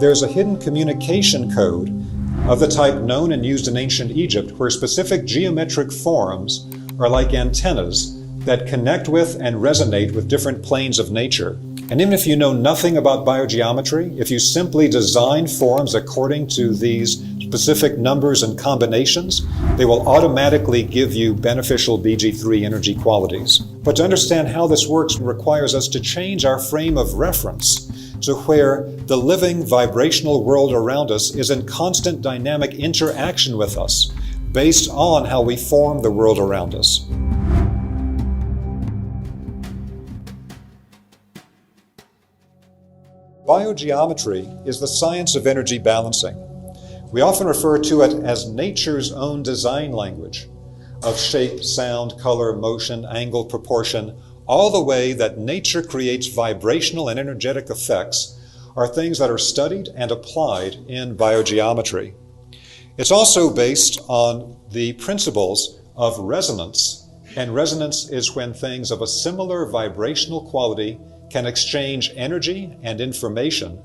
There's a hidden communication code of the type known and used in ancient Egypt, where specific geometric forms are like antennas that connect with and resonate with different planes of nature. And even if you know nothing about biogeometry, if you simply design forms according to these specific numbers and combinations, they will automatically give you beneficial BG3 energy qualities. But to understand how this works requires us to change our frame of reference to where the living vibrational world around us is in constant dynamic interaction with us, based on how we form the world around us. Biogeometry is the science of energy balancing. We often refer to it as nature's own design language of shape, sound, color, motion, angle, proportion. All the way that nature creates vibrational and energetic effects are things that are studied and applied in biogeometry. It's also based on the principles of resonance, and resonance is when things of a similar vibrational quality can exchange energy and information,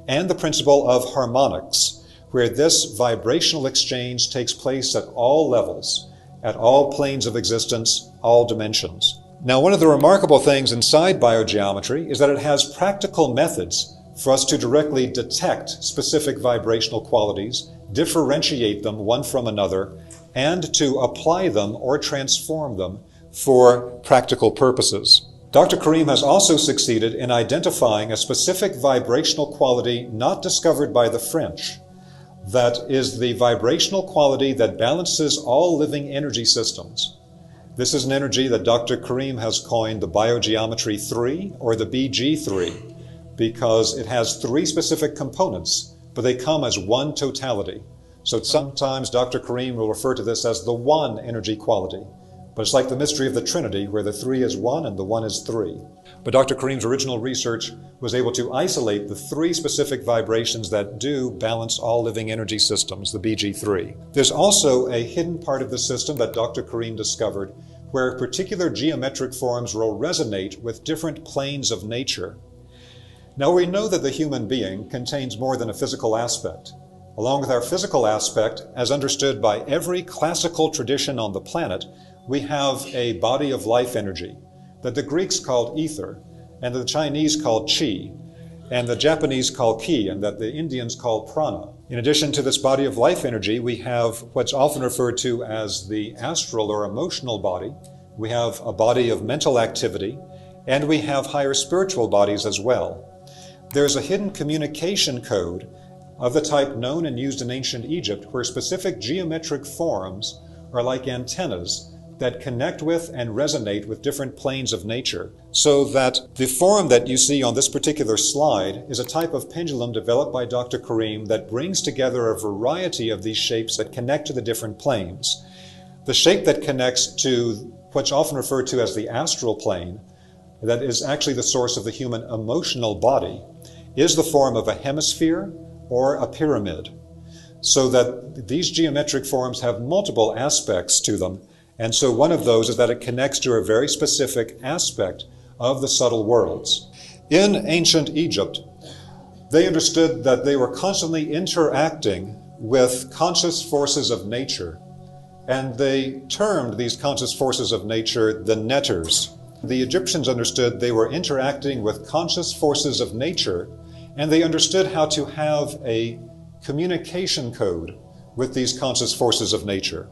and the principle of harmonics, where this vibrational exchange takes place at all levels, at all planes of existence, all dimensions. Now, one of the remarkable things inside biogeometry is that it has practical methods for us to directly detect specific vibrational qualities, differentiate them one from another, and to apply them or transform them for practical purposes. Dr. Karim has also succeeded in identifying a specific vibrational quality not discovered by the French, that is the vibrational quality that balances all living energy systems. This is an energy that Dr. Karim has coined the Biogeometry 3, or the BG3, because it has three specific components, but they come as one totality. So sometimes Dr. Karim will refer to this as the one energy quality, but it's like the mystery of the Trinity, where the three is one and the one is three. But Dr. Karim's original research was able to isolate the three specific vibrations that do balance all living energy systems, the BG3. There's also a hidden part of the system that Dr. Karim discovered, where particular geometric forms will resonate with different planes of nature. Now, we know that the human being contains more than a physical aspect. Along with our physical aspect, as understood by every classical tradition on the planet, we have a body of life energy that the Greeks called ether, and the Chinese called chi, and the Japanese call ki, and that the Indians call prana. In addition to this body of life energy, we have what's often referred to as the astral or emotional body. We have a body of mental activity, and we have higher spiritual bodies as well. There's a hidden communication code of the type known and used in ancient Egypt, where specific geometric forms are like antennas that connect with and resonate with different planes of nature, so that the form that you see on this particular slide is a type of pendulum developed by Dr. Karim that brings together a variety of these shapes that connect to the different planes. The shape that connects to what's often referred to as the astral plane, that is actually the source of the human emotional body, is the form of a hemisphere or a pyramid, so that these geometric forms have multiple aspects to them. And so one of those is that it connects to a very specific aspect of the subtle worlds. In ancient Egypt, they understood that they were constantly interacting with conscious forces of nature, and they termed these conscious forces of nature the netters. The Egyptians understood they were interacting with conscious forces of nature, and they understood how to have a communication code with these conscious forces of nature.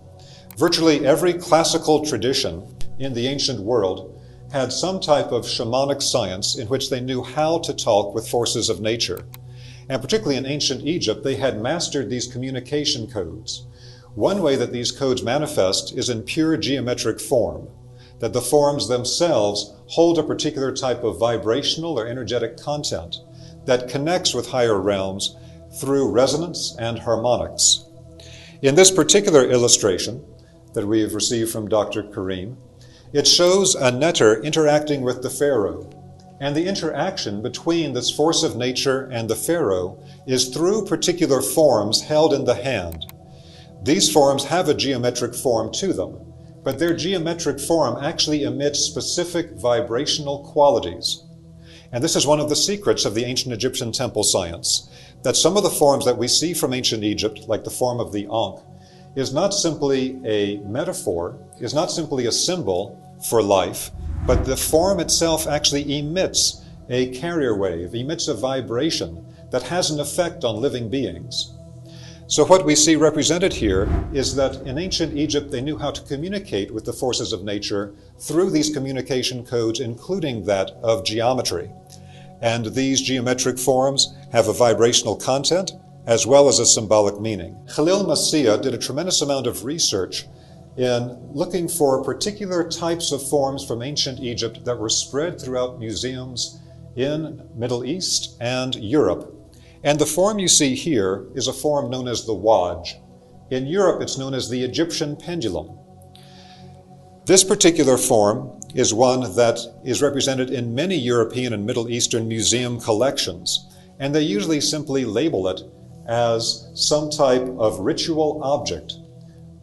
Virtually every classical tradition in the ancient world had some type of shamanic science in which they knew how to talk with forces of nature. And particularly in ancient Egypt, they had mastered these communication codes. One way that these codes manifest is in pure geometric form, that the forms themselves hold a particular type of vibrational or energetic content that connects with higher realms through resonance and harmonics. In this particular illustration that we have received from Dr. Karim, it shows a netter interacting with the pharaoh. And the interaction between this force of nature and the pharaoh is through particular forms held in the hand. These forms have a geometric form to them, but their geometric form actually emits specific vibrational qualities. And this is one of the secrets of the ancient Egyptian temple science, that some of the forms that we see from ancient Egypt, like the form of the Ankh, is not simply a metaphor, is not simply a symbol for life, but the form itself actually emits a carrier wave, emits a vibration that has an effect on living beings. So what we see represented here is that in ancient Egypt they knew how to communicate with the forces of nature through these communication codes, including that of geometry. And these geometric forms have a vibrational content as well as a symbolic meaning. Khalil Massia did a tremendous amount of research in looking for particular types of forms from ancient Egypt that were spread throughout museums in Middle East and Europe. And the form you see here is a form known as the Waj. In Europe, it's known as the Egyptian pendulum. This particular form is one that is represented in many European and Middle Eastern museum collections, and they usually simply label it as some type of ritual object.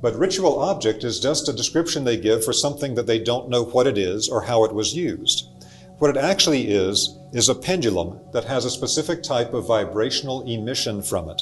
But ritual object is just a description they give for something that they don't know what it is or how it was used. What it actually is a pendulum that has a specific type of vibrational emission from it.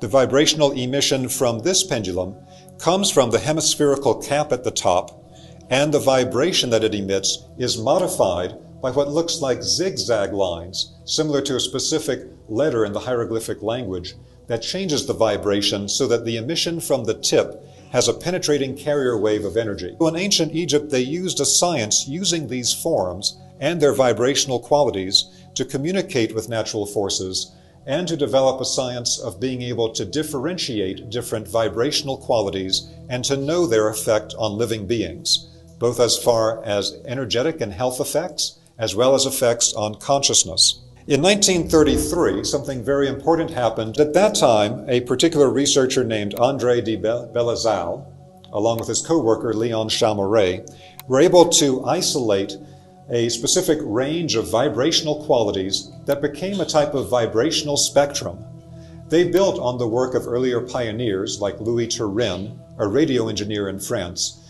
The vibrational emission from this pendulum comes from the hemispherical cap at the top, and the vibration that it emits is modified by what looks like zigzag lines, similar to a specific letter in the hieroglyphic language, that changes the vibration so that the emission from the tip has a penetrating carrier wave of energy. In ancient Egypt, they used a science using these forms and their vibrational qualities to communicate with natural forces and to develop a science of being able to differentiate different vibrational qualities and to know their effect on living beings, both as far as energetic and health effects, as well as effects on consciousness. In 1933, something very important happened. At that time, a particular researcher named André de Bellezalle, along with his co-worker Leon Chameray, were able to isolate a specific range of vibrational qualities that became a type of vibrational spectrum. They built on the work of earlier pioneers like Louis Turin, a radio engineer in France.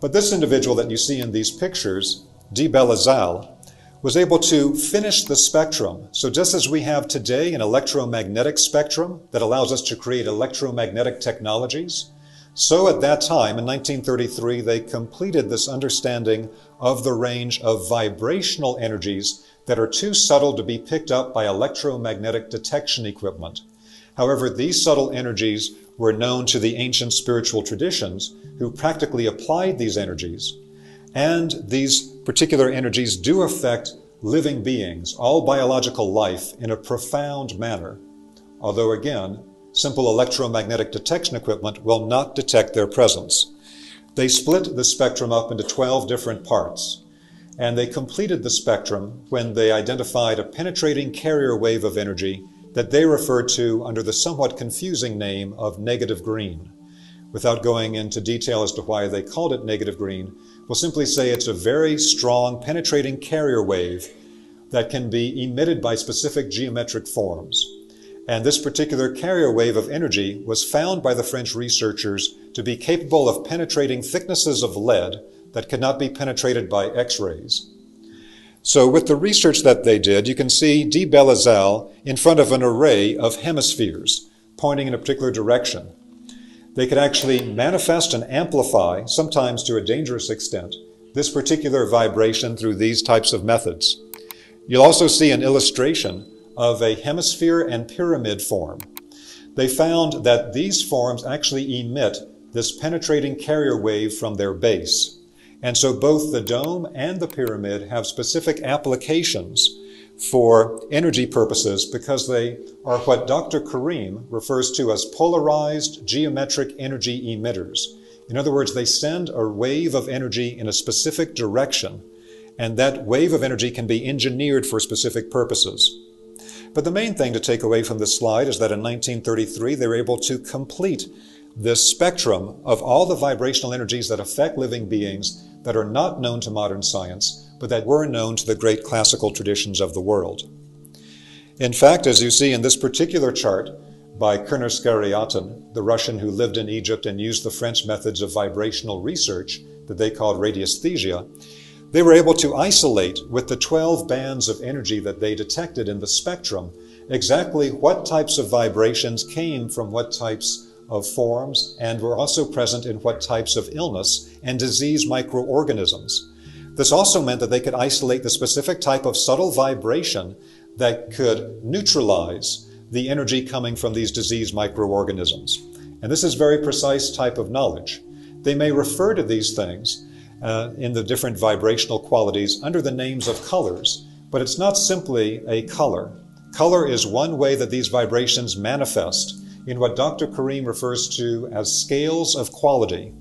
But this individual that you see in these pictures, de Bellezalle, was able to finish the spectrum. So just as we have today an electromagnetic spectrum that allows us to create electromagnetic technologies, so at that time, in 1933, they completed this understanding of the range of vibrational energies that are too subtle to be picked up by electromagnetic detection equipment. However, these subtle energies were known to the ancient spiritual traditions who practically applied these energies. And these particular energies do affect living beings, all biological life, in a profound manner. Although again, simple electromagnetic detection equipment will not detect their presence. They split the spectrum up into 12 different parts, and they completed the spectrum when they identified a penetrating carrier wave of energy that they referred to under the somewhat confusing name of negative green. Without going into detail as to why they called it negative green, we'll simply say it's a very strong penetrating carrier wave that can be emitted by specific geometric forms. And this particular carrier wave of energy was found by the French researchers to be capable of penetrating thicknesses of lead that could not be penetrated by X-rays. So with the research that they did, you can see de Bellezalle in front of an array of hemispheres pointing in a particular direction. They could actually manifest and amplify, sometimes to a dangerous extent, this particular vibration through these types of methods. You'll also see an illustration of a hemisphere and pyramid form. They found that these forms actually emit this penetrating carrier wave from their base. And so both the dome and the pyramid have specific applications for energy purposes because they are what Dr. Karim refers to as polarized geometric energy emitters. In other words, they send a wave of energy in a specific direction, and that wave of energy can be engineered for specific purposes. But the main thing to take away from this slide is that in 1933, they were able to complete this spectrum of all the vibrational energies that affect living beings that are not known to modern science, but that were known to the great classical traditions of the world. In fact, as you see in this particular chart by Kerner Skariatin, the Russian who lived in Egypt and used the French methods of vibrational research that they called radiesthesia, They were able to isolate with the 12 bands of energy that they detected in the spectrum exactly what types of vibrations came from what types of forms and were also present in what types of illness and disease microorganisms. This also meant that they could isolate the specific type of subtle vibration that could neutralize the energy coming from these disease microorganisms. And this is very precise type of knowledge. They may refer to these things in the different vibrational qualities under the names of colors, but it's not simply a color. Color is one way that these vibrations manifest in what Dr. Karim refers to as scales of quality.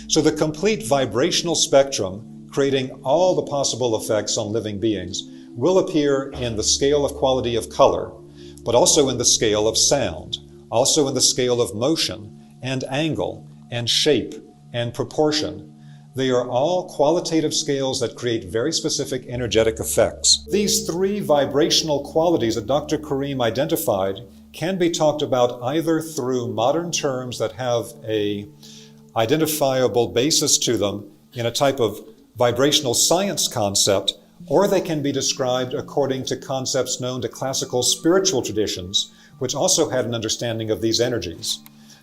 So the complete vibrational spectrum, creating all the possible effects on living beings, will appear in the scale of quality of color, but also in the scale of sound, also in the scale of motion and angle and shape and proportion. They are all qualitative scales that create very specific energetic effects. These three vibrational qualities that Dr. Karim identified can be talked about either through modern terms that have an identifiable basis to them in a type of vibrational science concept, or they can be described according to concepts known to classical spiritual traditions, which also had an understanding of these energies.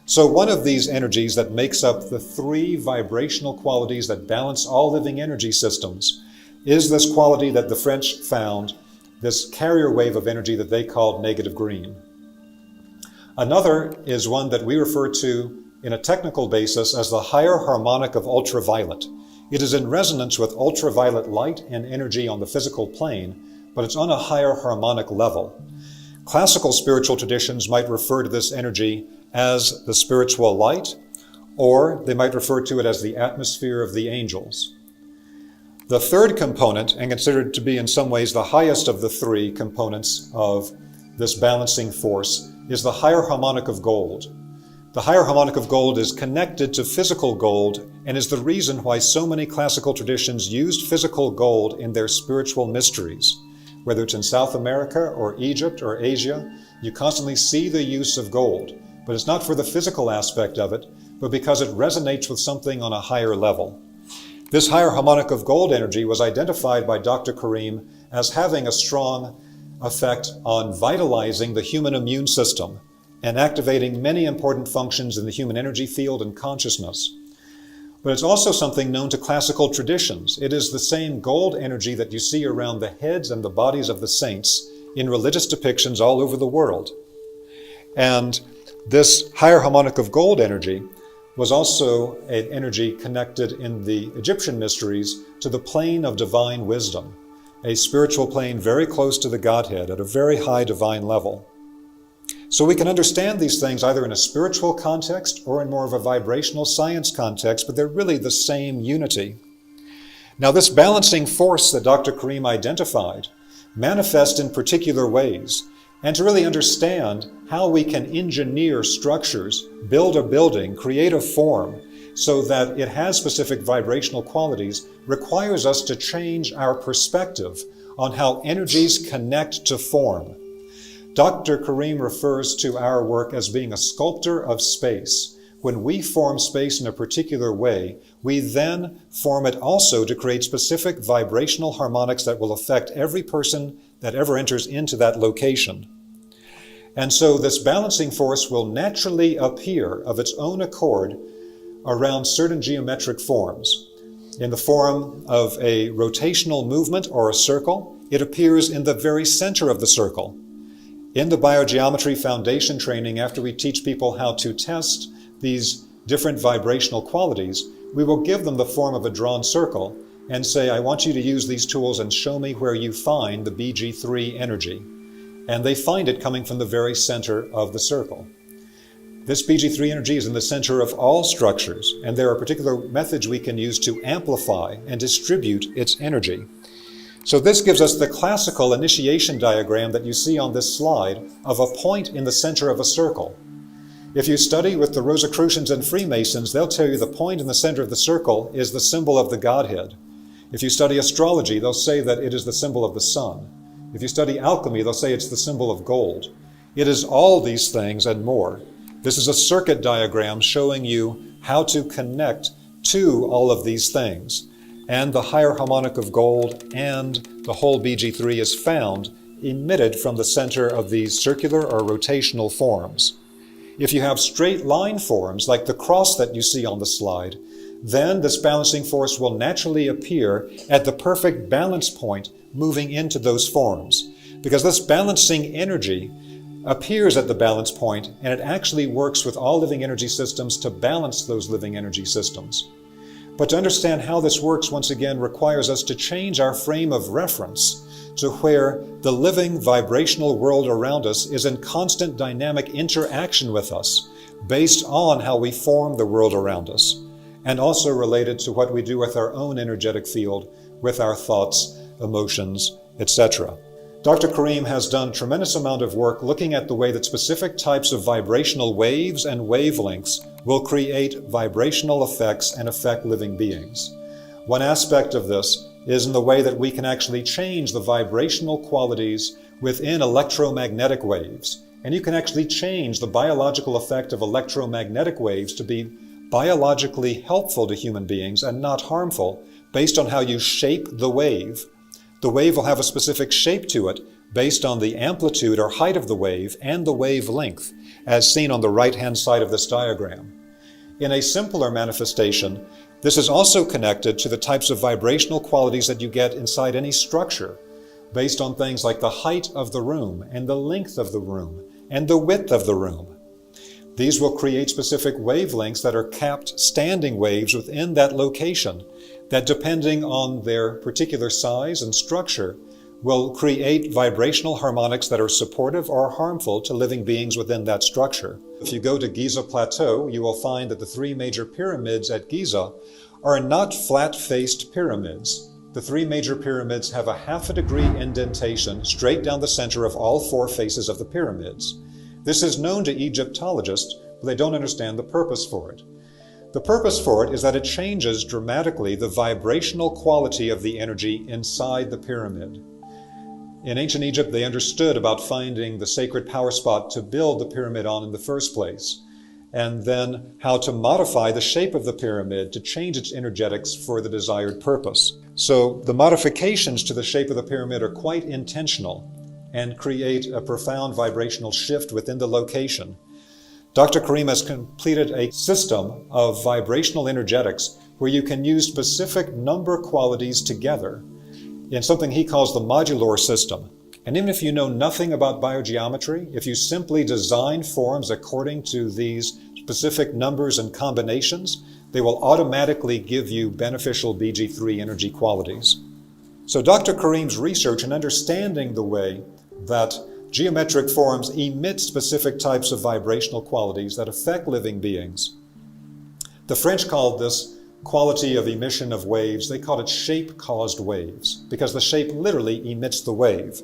So one of these energies that makes up the three vibrational qualities that balance all living energy systems is this quality that the French found, this carrier wave of energy that they called negative green. Another is one that we refer to in a technical basis as the higher harmonic of ultraviolet. It is in resonance with ultraviolet light and energy on the physical plane, but it's on a higher harmonic level. Classical spiritual traditions might refer to this energy as the spiritual light, or they might refer to it as the atmosphere of the angels. The third component, and considered to be in some ways the highest of the three components of this balancing force, is the higher harmonic of gold. The higher harmonic of gold is connected to physical gold and is the reason why so many classical traditions used physical gold in their spiritual mysteries. Whether it's in South America or Egypt or Asia, you constantly see the use of gold. But it's not for the physical aspect of it, but because it resonates with something on a higher level. This higher harmonic of gold energy was identified by Dr. Karim as having a strong effect on vitalizing the human immune system and activating many important functions in the human energy field and consciousness. But it's also something known to classical traditions. It is the same gold energy that you see around the heads and the bodies of the saints in religious depictions all over the world. And this higher harmonic of gold energy was also an energy connected in the Egyptian mysteries to the plane of divine wisdom, a spiritual plane very close to the Godhead at a very high divine level. So we can understand these things either in a spiritual context or in more of a vibrational science context, but they're really the same unity. Now, this balancing force that Dr. Karim identified manifests in particular ways. And to really understand how we can engineer structures, build a building, create a form so that it has specific vibrational qualities requires us to change our perspective on how energies connect to form. Dr. Karim refers to our work as being a sculptor of space. When we form space in a particular way, we then form it also to create specific vibrational harmonics that will affect every person that ever enters into that location. And so this balancing force will naturally appear of its own accord around certain geometric forms. In the form of a rotational movement or a circle, it appears in the very center of the circle. In the biogeometry foundation training, after we teach people how to test these different vibrational qualities, we will give them the form of a drawn circle and say, I want you to use these tools and show me where you find the BG3 energy. And they find it coming from the very center of the circle. This BG3 energy is in the center of all structures, and there are particular methods we can use to amplify and distribute its energy. So this gives us the classical initiation diagram that you see on this slide of a point in the center of a circle. If you study with the Rosicrucians and Freemasons, they'll tell you the point in the center of the circle is the symbol of the Godhead. If you study astrology, they'll say that it is the symbol of the sun. If you study alchemy, they'll say it's the symbol of gold. It is all these things and more. This is a circuit diagram showing you how to connect to all of these things. and the higher harmonic of gold and the whole BG3 is found emitted from the center of these circular or rotational forms. If you have straight line forms, like the cross that you see on the slide, then this balancing force will naturally appear at the perfect balance point moving into those forms. Because this balancing energy appears at the balance point, and it actually works with all living energy systems to balance those living energy systems. But to understand how this works, once again, requires us to change our frame of reference to where the living vibrational world around us is in constant dynamic interaction with us, based on how we form the world around us, and also related to what we do with our own energetic field, with our thoughts, emotions, etc. Dr. Karim has done a tremendous amount of work looking at the way that specific types of vibrational waves and wavelengths will create vibrational effects and affect living beings. One aspect of this is in the way that we can actually change the vibrational qualities within electromagnetic waves. And you can actually change the biological effect of electromagnetic waves to be biologically helpful to human beings and not harmful based on how you shape the wave. The wave will have a specific shape to it based on the amplitude or height of the wave and the wavelength, as seen on the right-hand side of this diagram. In a simpler manifestation, this is also connected to the types of vibrational qualities that you get inside any structure, based on things like the height of the room and the length of the room and the width of the room. These will create specific wavelengths that are capped standing waves within that location that, depending on their particular size and structure, will create vibrational harmonics that are supportive or harmful to living beings within that structure. If you go to Giza Plateau, you will find that the three major pyramids at Giza are not flat-faced pyramids. The three major pyramids have a half-a-degree indentation straight down the center of all four faces of the pyramids. This is known to Egyptologists, but they don't understand the purpose for it. The purpose for it is that it changes dramatically the vibrational quality of the energy inside the pyramid. In ancient Egypt, they understood about finding the sacred power spot to build the pyramid on in the first place, and then how to modify the shape of the pyramid to change its energetics for the desired purpose. So the modifications to the shape of the pyramid are quite intentional and create a profound vibrational shift within the location. Dr. Karim has completed a system of vibrational energetics where you can use specific number qualities together in something he calls the modular system. And even if you know nothing about biogeometry, if you simply design forms according to these specific numbers and combinations, they will automatically give you beneficial BG3 energy qualities. So Dr. Karim's research in understanding the way that geometric forms emit specific types of vibrational qualities that affect living beings. The French called this quality of emission of waves, they called it shape-caused waves, because the shape literally emits the wave.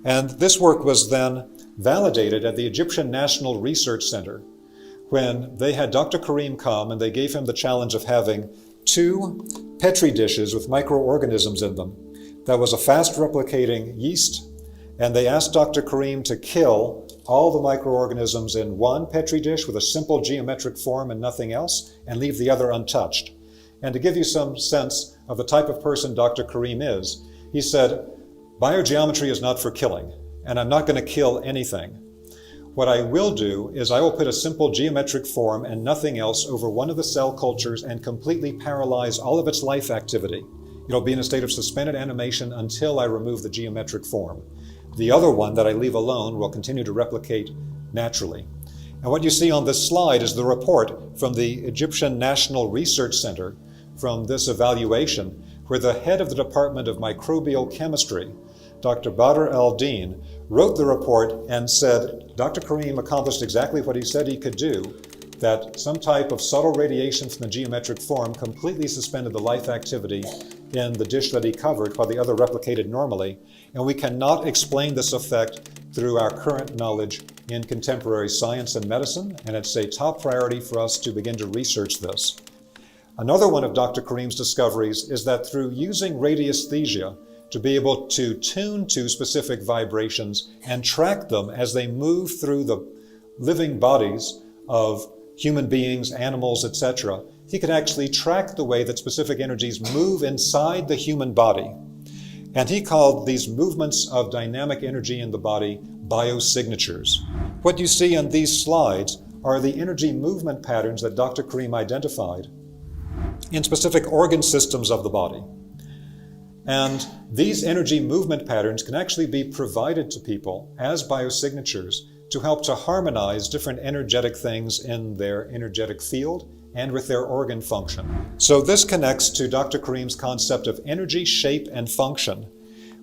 And this work was then validated at the Egyptian National Research Center when they had Dr. Karim come and they gave him the challenge of having 2 Petri dishes with microorganisms in them. That was a fast replicating yeast, and they asked Dr. Karim to kill all the microorganisms in one Petri dish with a simple geometric form and nothing else, and leave the other untouched. And to give you some sense of the type of person Dr. Karim is, he said, biogeometry is not for killing, and I'm not going to kill anything. What I will do is I will put a simple geometric form and nothing else over one of the cell cultures and completely paralyze all of its life activity. It'll be in a state of suspended animation until I remove the geometric form. The other one that I leave alone will continue to replicate naturally. And what you see on this slide is the report from the Egyptian National Research Center from this evaluation, where the head of the Department of Microbial Chemistry, Dr. Badr El-Din, wrote the report and said Dr. Karim accomplished exactly what he said he could do, that some type of subtle radiation from the geometric form completely suspended the life activity in the dish that he covered while the other replicated normally. And we cannot explain this effect through our current knowledge in contemporary science and medicine, and it's a top priority for us to begin to research this. Another one of Dr. Karim's discoveries is that through using radiesthesia to be able to tune to specific vibrations and track them as they move through the living bodies of human beings, animals, etc., he could actually track the way that specific energies move inside the human body. And he called these movements of dynamic energy in the body biosignatures. What you see on these slides are the energy movement patterns that Dr. Karim identified in specific organ systems of the body. And these energy movement patterns can actually be provided to people as biosignatures to help to harmonize different energetic things in their energetic field and with their organ function. So this connects to Dr. Karim's concept of energy, shape, and function.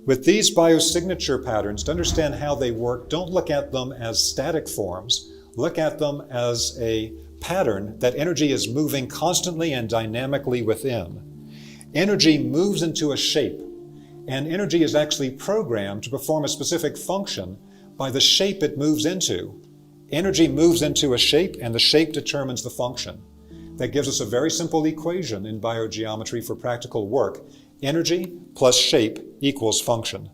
With these biosignature patterns, to understand how they work, don't look at them as static forms. Look at them as a pattern that energy is moving constantly and dynamically within. Energy moves into a shape, and energy is actually programmed to perform a specific function by the shape it moves into. Energy moves into a shape, and the shape determines the function. That gives us a very simple equation in biogeometry for practical work. Energy plus shape equals function.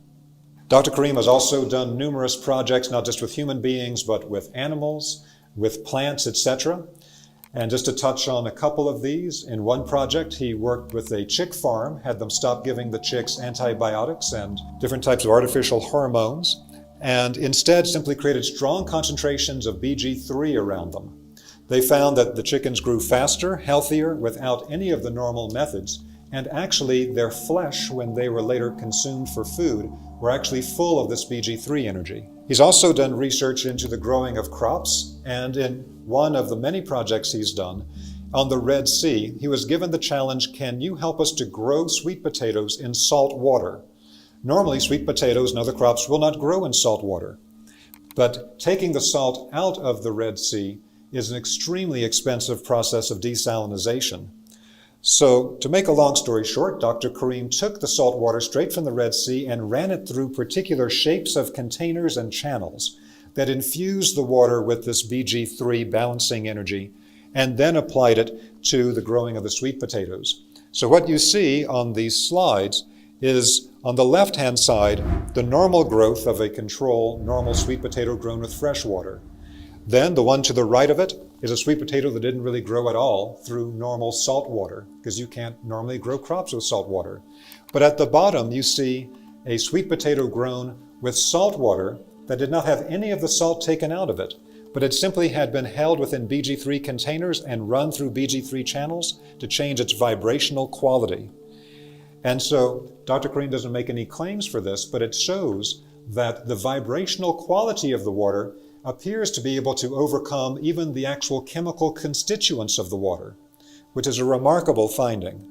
Dr. Karim has also done numerous projects, not just with human beings, but with animals, with plants, etc. And just to touch on a couple of these, in one project he worked with a chick farm, had them stop giving the chicks antibiotics and different types of artificial hormones, and instead simply created strong concentrations of BG3 around them. They found that the chickens grew faster, healthier, without any of the normal methods, and actually their flesh, when they were later consumed for food, were actually full of this BG3 energy. He's also done research into the growing of crops, and in one of the many projects he's done on the Red Sea, he was given the challenge, can you help us to grow sweet potatoes in salt water? Normally, sweet potatoes and other crops will not grow in salt water, but taking the salt out of the Red Sea is an extremely expensive process of desalinization. So, to make a long story short, Dr. Karim took the salt water straight from the Red Sea and ran it through particular shapes of containers and channels that infused the water with this BG3 balancing energy, and then applied it to the growing of the sweet potatoes. So what you see on these slides is, on the left-hand side, the normal growth of a control normal sweet potato grown with fresh water. Then the one to the right of it is a sweet potato that didn't really grow at all through normal salt water, because you can't normally grow crops with salt water. But at the bottom, you see a sweet potato grown with salt water that did not have any of the salt taken out of it, but it simply had been held within BG3 containers and run through BG3 channels to change its vibrational quality. And so Dr. Karim doesn't make any claims for this, but it shows that the vibrational quality of the water appears to be able to overcome even the actual chemical constituents of the water, which is a remarkable finding.